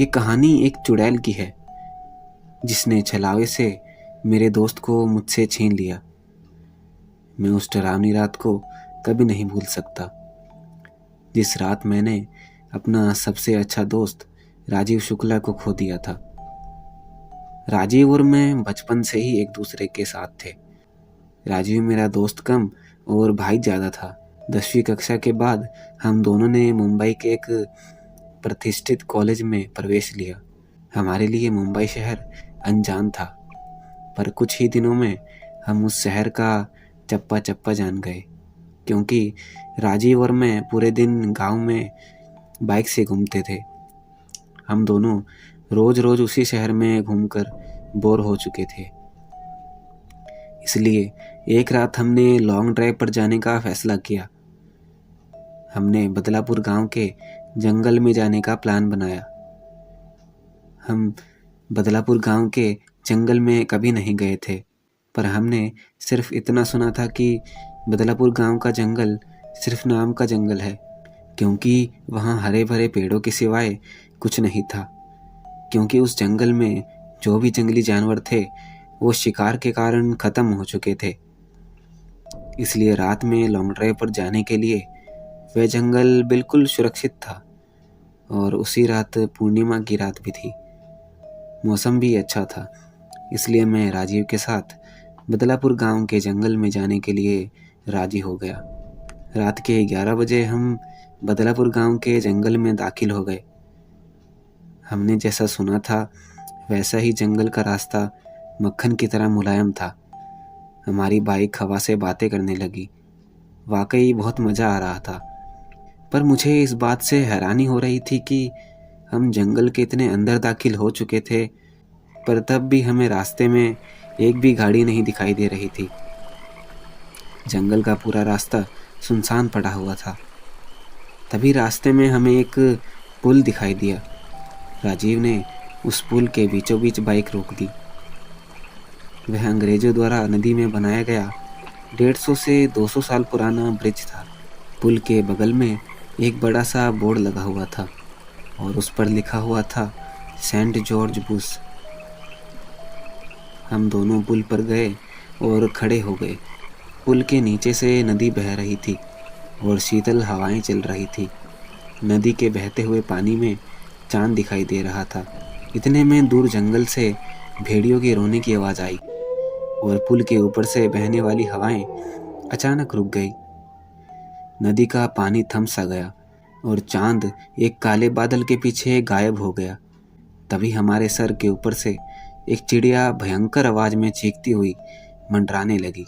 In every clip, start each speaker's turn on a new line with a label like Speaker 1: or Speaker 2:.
Speaker 1: ये कहानी एक चुड़ैल की है जिसने छलावे से मेरे दोस्त को मुझसे छीन लिया। मैं उस डरावनी रात को कभी नहीं भूल सकता, जिस रात मैंने अपना सबसे अच्छा दोस्त राजीव शुक्ला को खो दिया था। राजीव और मैं बचपन से ही एक दूसरे के साथ थे। राजीव मेरा दोस्त कम और भाई ज़्यादा था। 10वीं कक्षा के बाद हम दोनों ने मुंबई के एक प्रतिष्ठित कॉलेज में प्रवेश लिया। हमारे लिए मुंबई शहर अनजान था, पर कुछ ही दिनों में हम उस शहर का चप्पा चप्पा जान गए, क्योंकि राजीव और मैं पूरे दिन गांव में बाइक से घूमते थे। हम दोनों रोज रोज उसी शहर में घूमकर बोर हो चुके थे। इसलिए एक रात हमने लॉन्ग ड्राइव पर जाने का फैसला किया। हमने बदलापुर गांव के जंगल में जाने का प्लान बनाया। हम बदलापुर गांव के जंगल में कभी नहीं गए थे, पर हमने सिर्फ इतना सुना था कि बदलापुर गांव का जंगल सिर्फ नाम का जंगल है, क्योंकि वहाँ हरे भरे पेड़ों के सिवाय कुछ नहीं था। क्योंकि उस जंगल में जो भी जंगली जानवर थे वो शिकार के कारण ख़त्म हो चुके थे। इसलिए रात में लॉन्ग ड्राइव पर जाने के लिए वह जंगल बिल्कुल सुरक्षित था। और उसी रात पूर्णिमा की रात भी थी। मौसम भी अच्छा था, इसलिए मैं राजीव के साथ बदलापुर गांव के जंगल में जाने के लिए राजी हो गया। रात के 11 बजे हम बदलापुर गांव के जंगल में दाखिल हो गए। हमने जैसा सुना था वैसा ही जंगल का रास्ता मक्खन की तरह मुलायम था। हमारी बाइक हवा से बातें करने लगी। वाकई बहुत मज़ा आ रहा था, पर मुझे इस बात से हैरानी हो रही थी कि हम जंगल के इतने अंदर दाखिल हो चुके थे, पर तब भी हमें रास्ते में एक भी गाड़ी नहीं दिखाई दे रही थी। जंगल का पूरा रास्ता सुनसान पड़ा हुआ था। तभी रास्ते में हमें एक पुल दिखाई दिया। राजीव ने उस पुल के बीचों बीच बाइक रोक दी। वह अंग्रेजों द्वारा नदी में बनाया गया 150 से 200 साल पुराना ब्रिज था। पुल के बगल में एक बड़ा सा बोर्ड लगा हुआ था और उस पर लिखा हुआ था सेंट जॉर्ज बुश। हम दोनों पुल पर गए और खड़े हो गए। पुल के नीचे से नदी बह रही थी और शीतल हवाएं चल रही थी। नदी के बहते हुए पानी में चांद दिखाई दे रहा था। इतने में दूर जंगल से भेड़ियों के रोने की आवाज़ आई और पुल के ऊपर से बहने वाली हवाएं अचानक रुक गई। नदी का पानी थम सा गया और चांद एक काले बादल के पीछे गायब हो गया। तभी हमारे सर के ऊपर से एक चिड़िया भयंकर आवाज में चीखती हुई मंडराने लगी,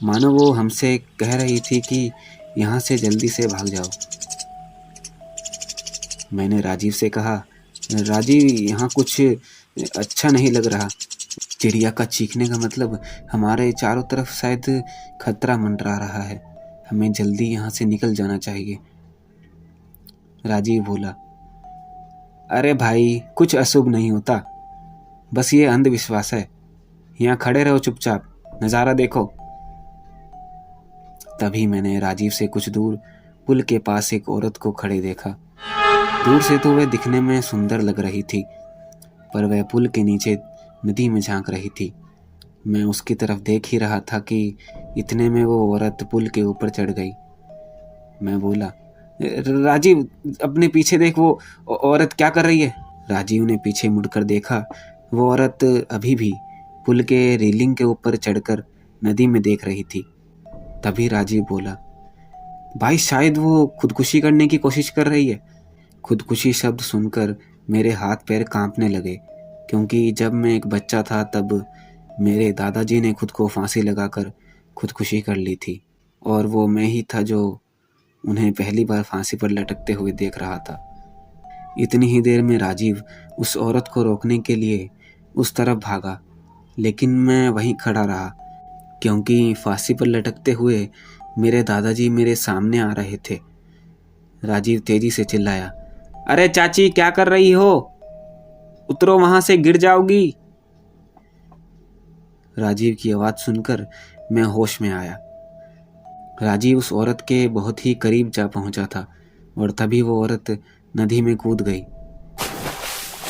Speaker 1: मानो वो हमसे कह रही थी कि यहाँ से जल्दी से भाग जाओ। मैंने राजीव से कहा, राजीव यहाँ कुछ अच्छा नहीं लग रहा। चिड़िया का चीखने का मतलब हमारे चारों तरफ शायद खतरा मंडरा रहा है। हमें जल्दी यहाँ से निकल जाना चाहिए। राजीव बोला, अरे भाई, कुछ अशुभ नहीं होता, बस ये अंधविश्वास है। यहाँ खड़े रहो चुपचाप, नज़ारा देखो। तभी मैंने राजीव से कुछ दूर पुल के पास एक औरत को खड़े देखा। दूर से तो वह दिखने में सुंदर लग रही थी, पर वह पुल के नीचे नदी में झांक रही थी। मैं उसकी तरफ देख ही रहा था कि इतने में वो औरत पुल के ऊपर चढ़ गई। मैं बोला, राजीव अपने पीछे देख, वो औरत क्या कर रही है। राजीव ने पीछे मुड़कर देखा। वो औरत अभी भी पुल के रेलिंग के ऊपर चढ़कर नदी में देख रही थी। तभी राजीव बोला, भाई शायद वो खुदकुशी करने की कोशिश कर रही है। खुदकुशी शब्द सुनकर मेरे हाथ पैर कांपने लगे, क्योंकि जब मैं एक बच्चा था तब मेरे दादाजी ने खुद को फांसी लगाकर खुदकुशी कर ली थी, और वो मैं ही था जो उन्हें पहली बार फांसी पर लटकते हुए देख रहा था। इतनी ही देर में राजीव उस औरत को रोकने के लिए उस तरफ भागा, लेकिन मैं वहीं खड़ा रहा, क्योंकि फांसी पर लटकते हुए मेरे दादाजी मेरे सामने आ रहे थे। राजीव तेजी से चिल्लाया, अरे चाची, क्या कर रही हो? उतरो, वहां से गिर जाओगी। राजीव की आवाज़ सुनकर मैं होश में आया। राजीव उस औरत के बहुत ही करीब जा पहुंचा था और तभी वो औरत नदी में कूद गई।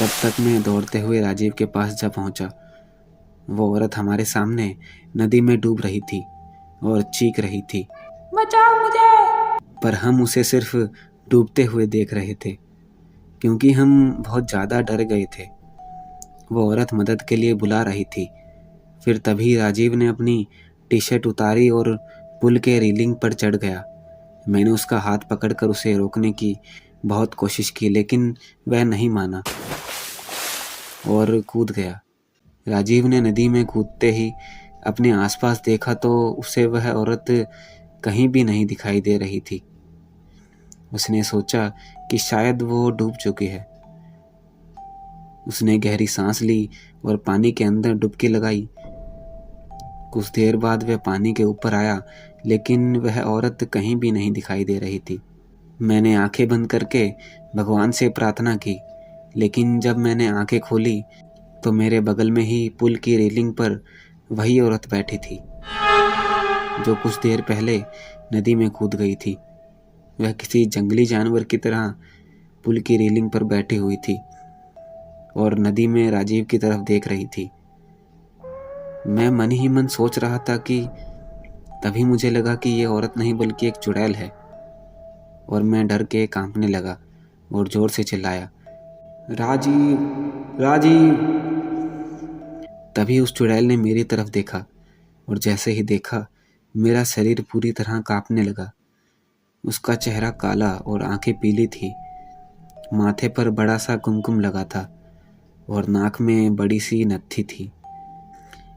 Speaker 1: तब तक मैं दौड़ते हुए राजीव के पास जा पहुंचा। वो औरत हमारे सामने नदी में डूब रही थी और चीख रही थी, बचाओ मुझे! पर हम उसे सिर्फ डूबते हुए देख रहे थे, क्योंकि हम बहुत ज़्यादा डर गए थे। वो औरत मदद के लिए बुला रही थी। फिर तभी राजीव ने अपनी टी शर्ट उतारी और पुल के रेलिंग पर चढ़ गया। मैंने उसका हाथ पकड़कर उसे रोकने की बहुत कोशिश की, लेकिन वह नहीं माना और कूद गया। राजीव ने नदी में कूदते ही अपने आसपास देखा तो उसे वह औरत कहीं भी नहीं दिखाई दे रही थी। उसने सोचा कि शायद वो डूब चुकी है। उसने गहरी सांस ली और पानी के अंदर डुबकी लगाई। कुछ देर बाद वह पानी के ऊपर आया, लेकिन वह औरत कहीं भी नहीं दिखाई दे रही थी। मैंने आंखें बंद करके भगवान से प्रार्थना की, लेकिन जब मैंने आंखें खोली तो मेरे बगल में ही पुल की रेलिंग पर वही औरत बैठी थी जो कुछ देर पहले नदी में कूद गई थी। वह किसी जंगली जानवर की तरह पुल की रेलिंग पर बैठी हुई थी और नदी में राजीव की तरफ देख रही थी। मैं मन ही मन सोच रहा था कि तभी मुझे लगा कि यह औरत नहीं बल्कि एक चुड़ैल है, और मैं डर के कांपने लगा और जोर से चिल्लाया, राजीव, राजीव! तभी उस चुड़ैल ने मेरी तरफ देखा और जैसे ही देखा मेरा शरीर पूरी तरह कांपने लगा। उसका चेहरा काला और आंखें पीली थी। माथे पर बड़ा सा कुमकुम लगा था और नाक में बड़ी सी नत्थी थी।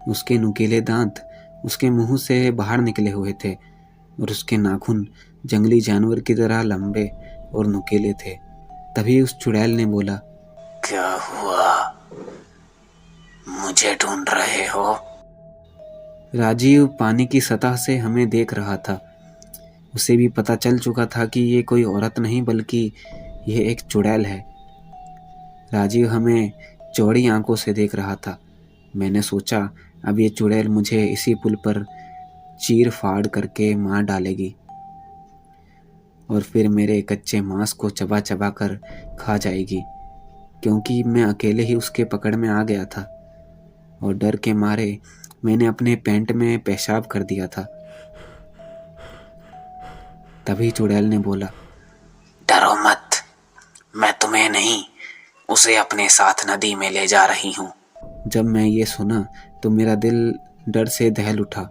Speaker 1: उसके नुकीले दांत उसके मुंह से बाहर निकले हुए थे और उसके नाखून जंगली जानवर की तरह लंबे और नुकीले थे। तभी उस चुड़ैल ने बोला, क्या हुआ? मुझे ढूंढ रहे हो? राजीव पानी की सतह से हमें देख रहा था। उसे भी पता चल चुका था कि ये कोई औरत नहीं बल्कि यह एक चुड़ैल है। राजीव हमें चौड़ी आंखों से देख रहा था। मैंने सोचा अब ये चुड़ैल मुझे इसी पुल पर चीर फाड़ करके मार डालेगी और फिर मेरे कच्चे मांस को चबा चबा कर खा जाएगी, क्योंकि मैं अकेले ही उसके पकड़ में आ गया था और डर के मारे मैंने अपने पैंट में पेशाब कर दिया था। तभी चुड़ैल ने बोला, डरो मत, मैं तुम्हें नहीं उसे अपने साथ नदी में ले जा रही हूँ। जब मैं ये सुना तो मेरा दिल डर से दहल उठा।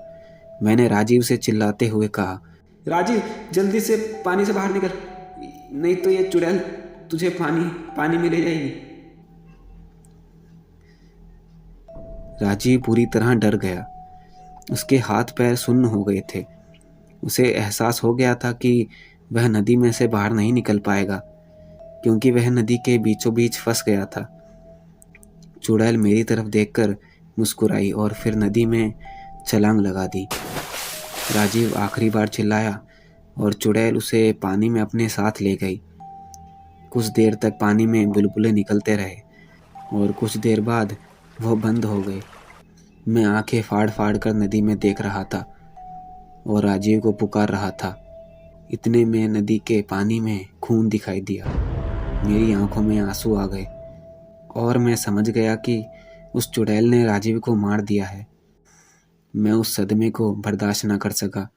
Speaker 1: मैंने राजीव से चिल्लाते हुए कहा, राजीव, जल्दी से पानी से बाहर निकल, नहीं तो ये चुड़ैल तुझे पानी में ले जाएगी। राजीव पूरी तरह डर गया। उसके हाथ पैर सुन्न हो गए थे। उसे एहसास हो गया था कि वह नदी में से बाहर नहीं निकल पाएगा, क्योंकि वह नदी के बीचों बीच फंस गया था। चुड़ैल मेरी तरफ देखकर मुस्कुराई और फिर नदी में छलांग लगा दी। राजीव आखिरी बार चिल्लाया और चुड़ैल उसे पानी में अपने साथ ले गई। कुछ देर तक पानी में बुलबुले निकलते रहे और कुछ देर बाद वह बंद हो गए। मैं आंखें फाड़ फाड़ कर नदी में देख रहा था और राजीव को पुकार रहा था। इतने में नदी के पानी में खून दिखाई दिया। मेरी आंखों में आंसू आ गए और मैं समझ गया कि उस चुड़ैल ने राजीव को मार दिया है। मैं उस सदमे को बर्दाश्त न कर सका।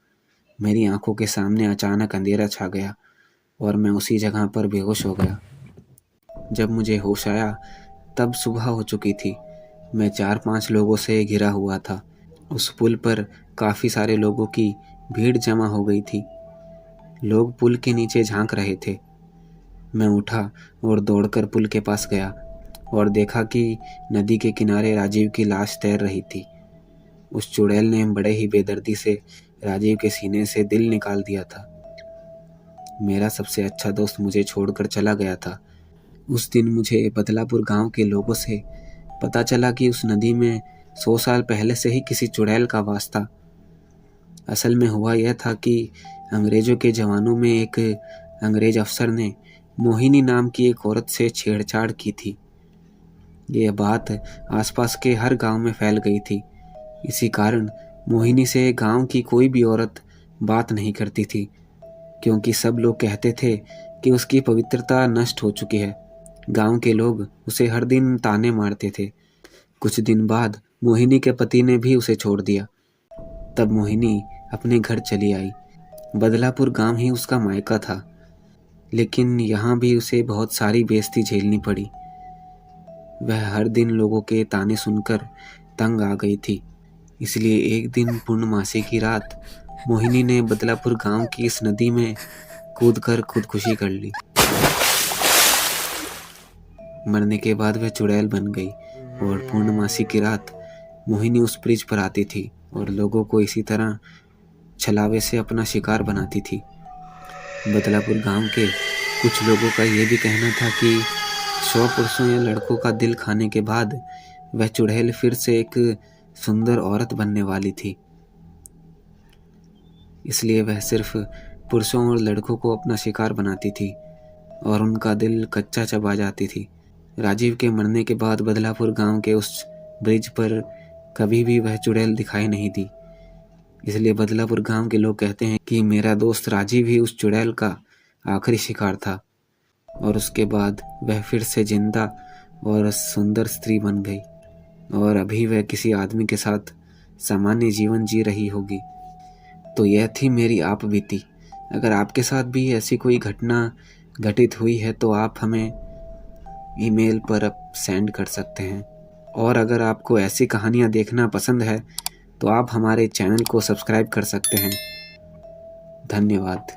Speaker 1: मेरी आंखों के सामने अचानक अंधेरा छा गया और मैं उसी जगह पर बेहोश हो गया। जब मुझे होश आया तब सुबह हो चुकी थी। मैं 4-5 लोगों से घिरा हुआ था। उस पुल पर काफ़ी सारे लोगों की भीड़ जमा हो गई थी। लोग पुल के नीचे झांक रहे थे। मैं उठा और दौड़कर पुल के पास गया और देखा कि नदी के किनारे राजीव की लाश तैर रही थी। उस चुड़ैल ने बड़े ही बेदर्दी से राजीव के सीने से दिल निकाल दिया था। मेरा सबसे अच्छा दोस्त मुझे छोड़कर चला गया था। उस दिन मुझे बदलापुर गांव के लोगों से पता चला कि उस नदी में 100 साल पहले से ही किसी चुड़ैल का वास था। असल में हुआ यह था कि अंग्रेज़ों के जवानों में एक अंग्रेज अफसर ने मोहिनी नाम की एक औरत से छेड़छाड़ की थी। यह बात आसपास के हर गांव में फैल गई थी। इसी कारण मोहिनी से गांव की कोई भी औरत बात नहीं करती थी, क्योंकि सब लोग कहते थे कि उसकी पवित्रता नष्ट हो चुकी है गांव के लोग उसे हर दिन ताने मारते थे। कुछ दिन बाद मोहिनी के पति ने भी उसे छोड़ दिया। तब मोहिनी अपने घर चली आई। बदलापुर गांव ही उसका मायका था, लेकिन यहाँ भी उसे बहुत सारी बेइज्जती झेलनी पड़ी। वह हर दिन लोगों के ताने सुनकर तंग आ गई थी। इसलिए एक दिन पूर्णमासी की रात मोहिनी ने बदलापुर गांव की इस नदी में कूदकर खुदकुशी कर ली। मरने के बाद वह चुड़ैल बन गई और पूर्णमासी की रात मोहिनी उस ब्रिज पर आती थी और लोगों को इसी तरह छलावे से अपना शिकार बनाती थी। बदलापुर गांव के कुछ लोगों का यह भी कहना था कि 100 पुरुषों या लड़कों का दिल खाने के बाद वह चुड़ैल फिर से एक सुंदर औरत बनने वाली थी। इसलिए वह सिर्फ पुरुषों और लड़कों को अपना शिकार बनाती थी और उनका दिल कच्चा चबा जाती थी। राजीव के मरने के बाद बदलापुर गांव के उस ब्रिज पर कभी भी वह चुड़ैल दिखाई नहीं दी। इसलिए बदलापुर गांव के लोग कहते हैं कि मेरा दोस्त राजीव ही उस चुड़ैल का आखिरी शिकार था और उसके बाद वह फिर से जिंदा और सुंदर स्त्री बन गई और अभी वह किसी आदमी के साथ सामान्य जीवन जी रही होगी। तो यह थी मेरी आप बीती। अगर आपके साथ भी ऐसी कोई घटना घटित हुई है तो आप हमें ईमेल पर सेंड कर सकते हैं। और अगर आपको ऐसी कहानियाँ देखना पसंद है तो आप हमारे चैनल को सब्सक्राइब कर सकते हैं। धन्यवाद।